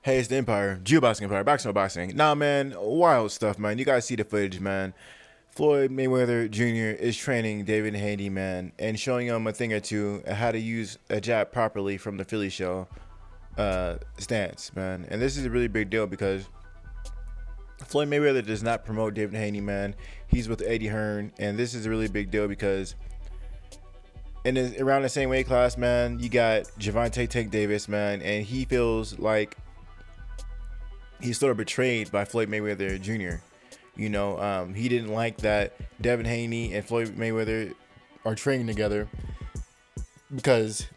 Hey, it's the Empire, Geoboxing Empire, Boxing Boxing. Nah, man, wild stuff, man. You guys see the footage, man. Floyd Mayweather Jr. is training David Haney, man, and showing him a thing or two on how to use a jab properly from the Philly show stance, man. And this is a really big deal because Floyd Mayweather does not promote David Haney, man. He's with Eddie Hearn, and this is a really big deal because around the same weight class, man, you got Gervante Tank Davis, man, and he feels like he's sort of betrayed by Floyd Mayweather Jr. He didn't like that Devin Haney and Floyd Mayweather are training together because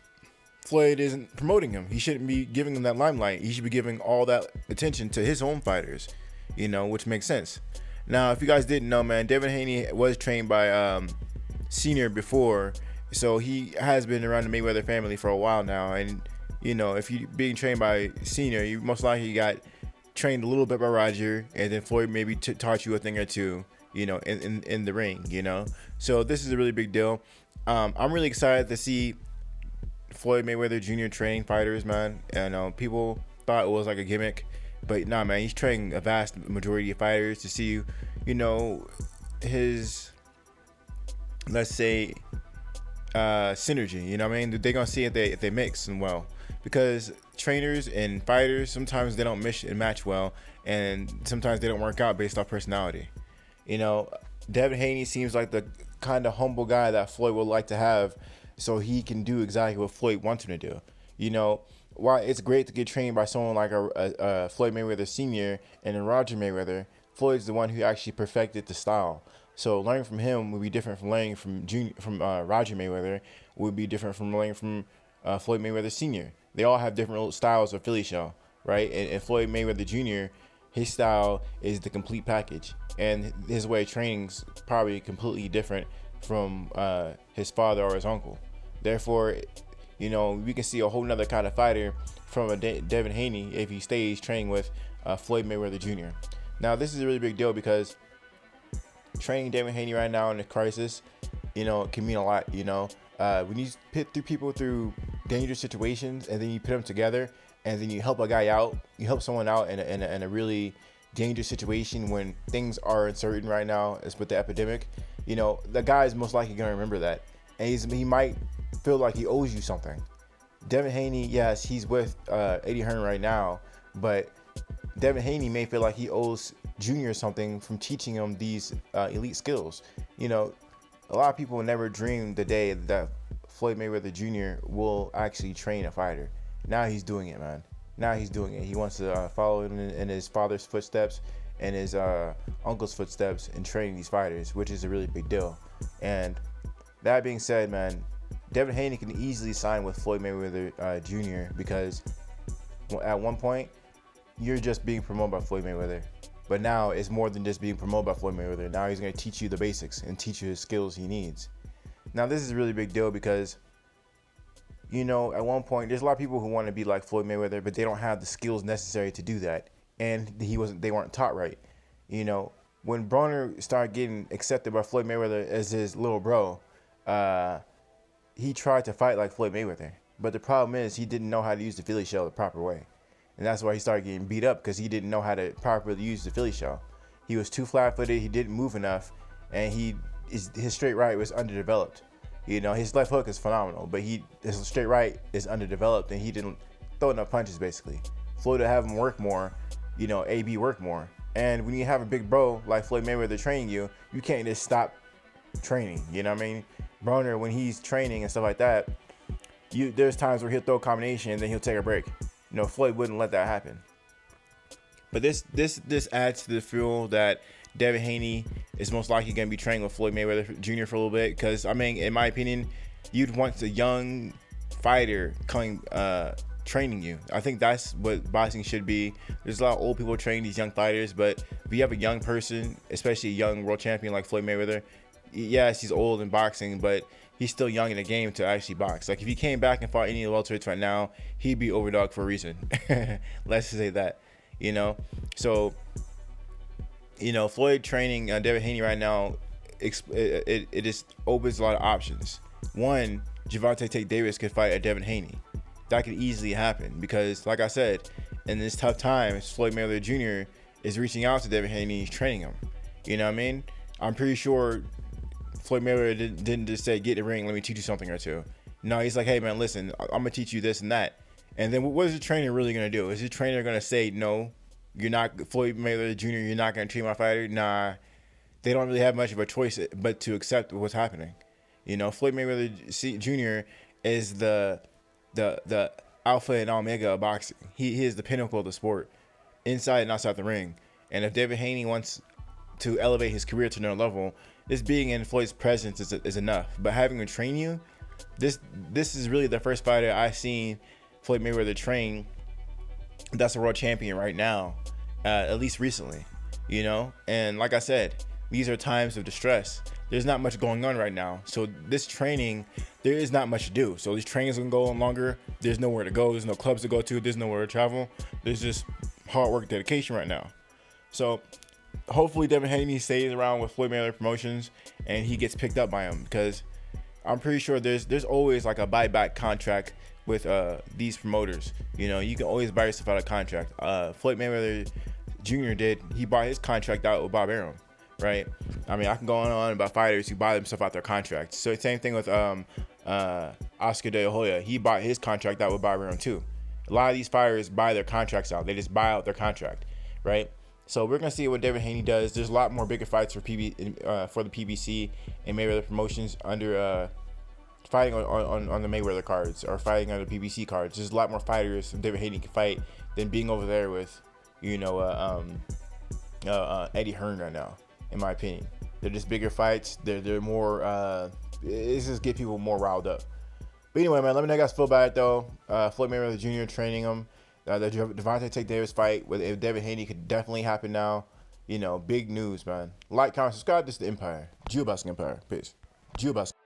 Floyd isn't promoting him. He shouldn't be giving him that limelight. He should be giving all that attention to his own fighters, which makes sense. Now, if you guys didn't know, man, Devin Haney was trained by Senior before, so he has been around the Mayweather family for a while now. And, if you're being trained by Senior, you most likely got trained a little bit by Roger, and then Floyd maybe taught you a thing or two, in the ring, So this is a really big deal. I'm really excited to see Floyd Mayweather Jr. training fighters, man. And people thought it was like a gimmick, but nah, man, he's training a vast majority of fighters to see, his, let's say, synergy. You know what I mean? They're gonna see if they mix and well, because trainers and fighters sometimes they don't mix and match well, and sometimes they don't work out based off personality. Devin Haney seems like the kind of humble guy that Floyd would like to have, so he can do exactly what Floyd wants him to do. While it's great to get trained by someone like a Floyd Mayweather Sr. and then Roger Mayweather, Floyd's the one who actually perfected the style. So learning from him would be different from learning from Roger Mayweather, would be different from learning from Floyd Mayweather Sr. They all have different styles of Philly show, right? And Floyd Mayweather Jr., his style is the complete package, and his way of training's probably completely different from his father or his uncle. Therefore, we can see a whole nother kind of fighter from a Devin Haney if he stays training with Floyd Mayweather Jr. Now, this is a really big deal because training Devin Haney right now in a crisis, can mean a lot. When you put through people through dangerous situations and then you put them together and then you help a guy out, you help someone out in a really dangerous situation when things are uncertain right now, as with the epidemic, the guy is most likely going to remember that. And he might feel like he owes you something. Devin Haney, yes, he's with Eddie Hearn right now, but Devin Haney may feel like he owes Junior something from teaching him these elite skills. A lot of people never dreamed the day that Floyd Mayweather Jr. will actually train a fighter. Now he's doing it, man. Now he's doing it. He wants to follow in his father's footsteps and his uncle's footsteps in training these fighters, which is a really big deal. And that being said, man, Devin Haney can easily sign with Floyd Mayweather Jr. because at one point, you're just being promoted by Floyd Mayweather. But now it's more than just being promoted by Floyd Mayweather. Now he's going to teach you the basics and teach you his skills he needs. Now, this is a really big deal because, at one point, there's a lot of people who want to be like Floyd Mayweather, but they don't have the skills necessary to do that. And they weren't taught right. When Broner started getting accepted by Floyd Mayweather as his little bro, he tried to fight like Floyd Mayweather. But the problem is he didn't know how to use the Philly shell the proper way. And that's why he started getting beat up, because he didn't know how to properly use the Philly shell. He was too flat-footed, he didn't move enough, and his straight right was underdeveloped. His left hook is phenomenal, but his straight right is underdeveloped, and he didn't throw enough punches, basically. Floyd would have him work more, AB work more. And when you have a big bro like Floyd Mayweather training you, you can't just stop training, you know what I mean? Broner, when he's training and stuff like that, there's times where he'll throw a combination and then he'll take a break. Floyd wouldn't let that happen. But this adds to the feel that Devin Haney is most likely going to be training with Floyd Mayweather Jr. for a little bit. Because, in my opinion, you'd want a young fighter coming training you. I think that's what boxing should be. There's a lot of old people training these young fighters. But if you have a young person, especially a young world champion like Floyd Mayweather, yes, he's old in boxing, but he's still young in the game to actually box. Like, if he came back and fought any of the welterweights right now, he'd be overdog for a reason. Let's just say that, So, Floyd training Devin Haney right now, it just opens a lot of options. One, Gervante Davis could fight a Devin Haney. That could easily happen because, like I said, in this tough time, Floyd Mayweather Jr. is reaching out to Devin Haney, he's training him. You know what I mean? I'm pretty sure Floyd Mayweather didn't just say, get in the ring, let me teach you something or two. No, he's like, hey man, listen, I'm gonna teach you this and that. And then what is the trainer really gonna do? Is the trainer gonna say, no, you're not Floyd Mayweather Jr., you're not gonna treat my fighter? Nah, they don't really have much of a choice but to accept what's happening. You know, Floyd Mayweather Jr. is the alpha and omega of boxing. He is the pinnacle of the sport, inside and outside the ring. And if Devin Haney wants to elevate his career to another level, just being in Floyd's presence is enough. But having him train you, this is really the first fighter I've seen Floyd Mayweather train that's a world champion right now, at least recently, you know? And like I said, these are times of distress. There's not much going on right now. So this training, there is not much to do. So these trainings can go on longer. There's nowhere to go. There's no clubs to go to. There's nowhere to travel. There's just hard work, dedication right now. So hopefully Devin Haney stays around with Floyd Mayweather Promotions and he gets picked up by him, because I'm pretty sure there's always like a buyback contract with these promoters. You know, you can always buy yourself out of contract. Floyd Mayweather Jr. did. He bought his contract out with Bob Arum, right? I mean, I can go on about fighters who buy themselves out their contracts. So same thing with Oscar De La Hoya. He bought his contract out with Bob Arum too. A lot of these fighters buy their contracts out. They just buy out their contract, right? So we're gonna see what Devin Haney does. There's a lot more bigger fights for the PBC and Mayweather Promotions under fighting on the Mayweather cards or fighting on the PBC cards. There's a lot more fighters Devin Haney can fight than being over there with, you know, Eddie Hearn right now. In my opinion, they're just bigger fights. They're more. It's just get people more riled up. But anyway, man, let me know how you guys feel about it though. Floyd Mayweather Jr. training him. The Gervante Tank Davis fight with Devin Haney could definitely happen now. You know, big news, man. Like, comment, subscribe. This is the Empire. Geo Basking Empire. Peace. Geo Basking.